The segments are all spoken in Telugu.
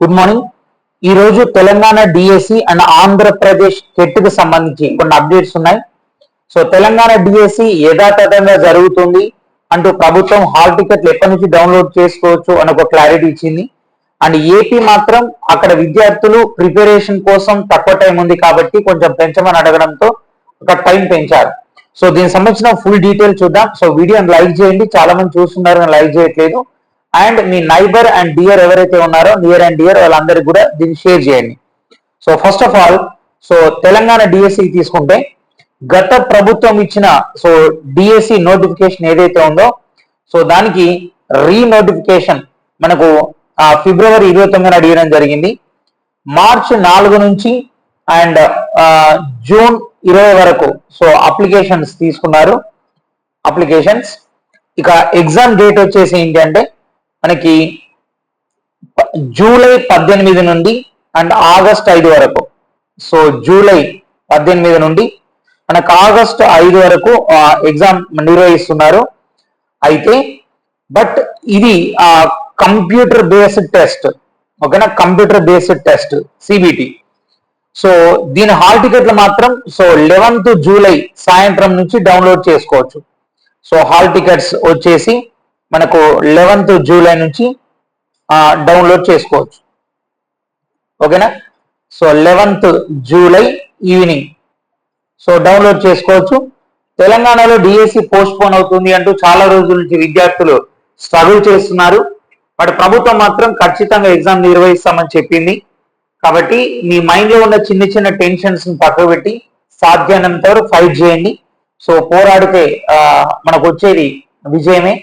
Good morning. ఈ రోజు Telangana DSC and Andhra Pradesh TET కి సంబంధించి కొన్ని అప్డేట్స్ ఉన్నాయి. సో తెలంగాణ డిఎస్సి యథాతథంగా జరుగుతుంది అంటూ ప్రభుత్వం హాల్ టికెట్లు ఎప్పటి నుంచి డౌన్లోడ్ చేసుకోవచ్చు అని ఒక క్లారిటీ ఇచ్చింది. అండ్ ఏపీ మాత్రం అక్కడ విద్యార్థులు ప్రిపరేషన్ కోసం తక్కువ టైం ఉంది కాబట్టి కొంచెం పెంచమని అడగడంతో ఒక టైం పెంచారు. సో దీనికి సంబంధించిన ఫుల్ డీటెయిల్ చూద్దాం. సో వీడియోని లైక్ చేయండి, చాలా మంది చూస్తున్నారు కానీ లైక్ చేయట్లేదు. And me neighbour and dear ఎవరైతే ఉన్నారో నియర్ అండ్ డియర్ వాళ్ళందరికీ కూడా దీన్ని షేర్ చేయండి. So first of all Telangana DSC తీసుకుంటే గత ప్రభుత్వం ఇచ్చిన డిఎస్సి నోటిఫికేషన్ ఏదైతే ఉందో దానికి రీనోటిఫికేషన్ మనకు ఫిబ్రవరి 29న అడిగడం జరిగింది. మార్చి 4 నుంచి అండ్ జూన్ 20 వరకు అప్లికేషన్స్ తీసుకున్నారు. అప్లికేషన్స్ ఇక ఎగ్జామ్ డేట్ వచ్చేసి ఏంటంటే మనకి జూలై 18 నుండి అండ్ ఆగస్ట్ 5 వరకు. జూలై 18 నుండి మనకు ఆగస్ట్ 5 వరకు ఎగ్జామ్ నిర్వహిస్తున్నారు. అయితే బట్ ఇది కంప్యూటర్ బేస్డ్ టెస్ట్, ఓకేనా, కంప్యూటర్ బేస్డ్ టెస్ట్ సిబిటి. దీని హాల్ టికెట్లు మాత్రం 11th జూలై సాయంత్రం నుంచి డౌన్లోడ్ చేసుకోవచ్చు. హాల్ టికెట్స్ వచ్చేసి మనకు 11th జూలై నుంచి డౌన్లోడ్ చేసుకోవచ్చు, ఓకేనా. 11th జూలై ఈవినింగ్ డౌన్లోడ్ చేసుకోవచ్చు. తెలంగాణలో డిఎస్సి పోస్ట్ పోన్ అవుతుంది అంటూ చాలా రోజుల నుంచి విద్యార్థులు స్ట్రగుల్ చేస్తున్నారు. బట్ ప్రభుత్వం మాత్రం ఖచ్చితంగా ఎగ్జామ్ నిర్వహిస్తామని చెప్పింది. కాబట్టి మీ మైండ్ లో ఉన్న చిన్న చిన్న టెన్షన్స్ ని పక్కకు పెట్టి సాధ్యమైనంత వరకు ఫైట్ చేయండి. పోరాడితే మనకు వచ్చేది విజయమే.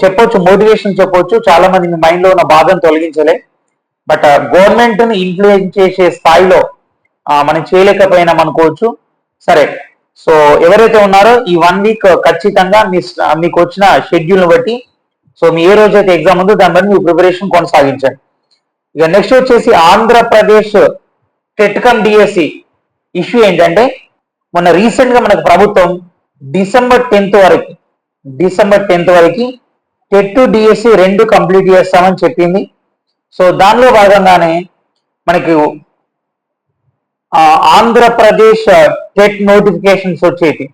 చెప్పొచ్చు, మోటివేషన్ చెప్పొచ్చు, చాలా మంది మీ మైండ్ లో ఉన్న బాధను తొలగించలే. బట్ గవర్నమెంట్ ని ఇన్ఫ్లుయెన్స్ చేసే స్థాయిలో మనం చేయలేకపోయినా అనుకోవచ్చు. సరే, ఎవరైతే ఉన్నారో ఈ 1 వీక్ ఖచ్చితంగా మీకు వచ్చిన షెడ్యూల్ ని బట్టి మీ ఏ రోజైతే ఎగ్జామ్ ఉందో దాన్ని బట్టి మీ ప్రిపరేషన్ కొనసాగించండి. ఇక నెక్స్ట్ వచ్చేసి Andhra Pradesh TET come DSC issue ఏంటంటే మొన్న రీసెంట్ గా మనకు ప్రభుత్వం డిసెంబర్ 10th వరకు టెట్ డిఎస్సి 2 కంప్లీట్ చేస్తామని చెప్పింది. దానిలో భాగంగానే మనకి ఆంధ్రప్రదేశ్ టెట్ నోటిఫికేషన్స్ వచ్చేది.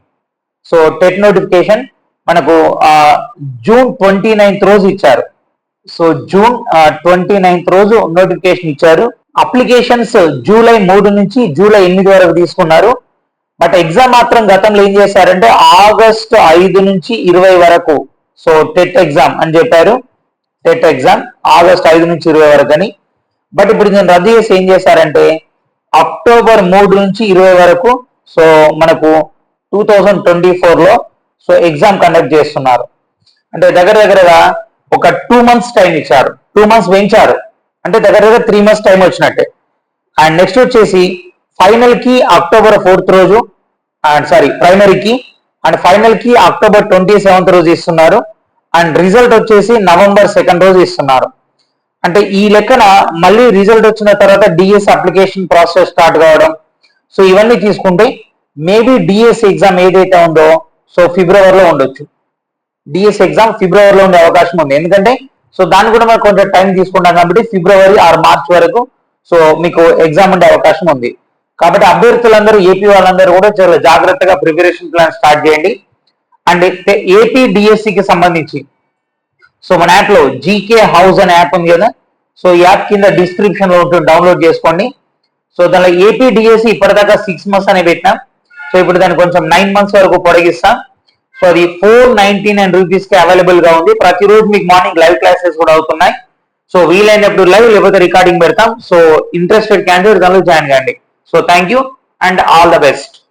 టెట్ నోటిఫికేషన్ మనకు జూన్ 29th రోజు ఇచ్చారు. జూన్ 29th రోజు నోటిఫికేషన్ ఇచ్చారు. అప్లికేషన్స్ జూలై 3 నుంచి జూలై 8 వరకు తీసుకున్నారు. బట్ ఎగ్జామ్ మాత్రం గతంలో ఏం చేశారంటే ఆగస్ట్ 5 నుంచి 20 వరకు టెట్ ఎగ్జామ్ అని చెప్పారు. టెట్ ఎగ్జామ్ ఆగస్ట్ 5 నుంచి 20 వరకు అని. బట్ ఇప్పుడు నేను రద్దు చేసి ఏం చేశారంటే అక్టోబర్ 3 నుంచి 20 వరకు మనకు 2024లో ఎగ్జామ్ కండక్ట్ చేస్తున్నారు. అంటే దగ్గరగా ఒక 2 months టైం ఇచ్చారు. 2 months పెంచారు అంటే దగ్గర 3 months టైం వచ్చినట్టే. అండ్ నెక్స్ట్ వచ్చేసి ఫైనల్ కి అక్టోబర్ 4th రోజు ప్రైమరీకి అండ్ ఫైనల్ కి అక్టోబర్ 27th రోజు ఇస్తున్నారు. అండ్ రిజల్ట్ వచ్చేసి నవంబర్ 2nd రోజు ఇస్తున్నారు. అంటే ఈ లెక్కన మళ్ళీ రిజల్ట్ వచ్చిన తర్వాత డిఎస్ అప్లికేషన్ ప్రాసెస్ స్టార్ట్ కావడం. ఇవన్నీ తీసుకుంటే మేబీ డిఎస్ ఎగ్జామ్ ఏదైతే ఉందో ఫిబ్రవరిలో ఉండొచ్చు. డిఎస్ ఎగ్జామ్ ఫిబ్రవరిలో ఉండే అవకాశం ఉంది. ఎందుకంటే దాన్ని కూడా మనం కొంచెం టైం తీసుకుంటాం కాబట్టి ఫిబ్రవరి ఆర్ మార్చ్ వరకు మీకు ఎగ్జామ్ ఉండే అవకాశం ఉంది. కాబట్టి అభ్యర్థులందరూ ఏపీ వాళ్ళందరూ కూడా చాలా జాగ్రత్తగా ప్రిపరేషన్ ప్లాన్ స్టార్ట్ చేయండి. అండ్ ఏపీ డిఎస్సికి సంబంధించి మన యాప్ లో జీకే హౌస్ అనే యాప్ ఉంది కదా, ఈ యాప్ కింద డిస్క్రిప్షన్ లో ఉంటుంది, డౌన్లోడ్ చేసుకోండి. దానిలో ఏపీ డిఎస్సి ఇప్పటిదాకా 6 months అని పెట్టినాం. ఇప్పుడు దాన్ని కొంచెం 9 months వరకు పొడిగిస్తాం. అది 499 rupees కి అవైలబుల్ గా ఉంది. ప్రతిరోజు మీకు మార్నింగ్ లైవ్ క్లాసెస్ కూడా అవుతున్నాయి. వీలైనప్పుడు లైవ్ లేకపోతే రికార్డింగ్ పెడతాం. ఇంట్రెస్టెడ్ క్యాండిడేట్ దానిలో జాయిన్ కండి. Thank you and all the best.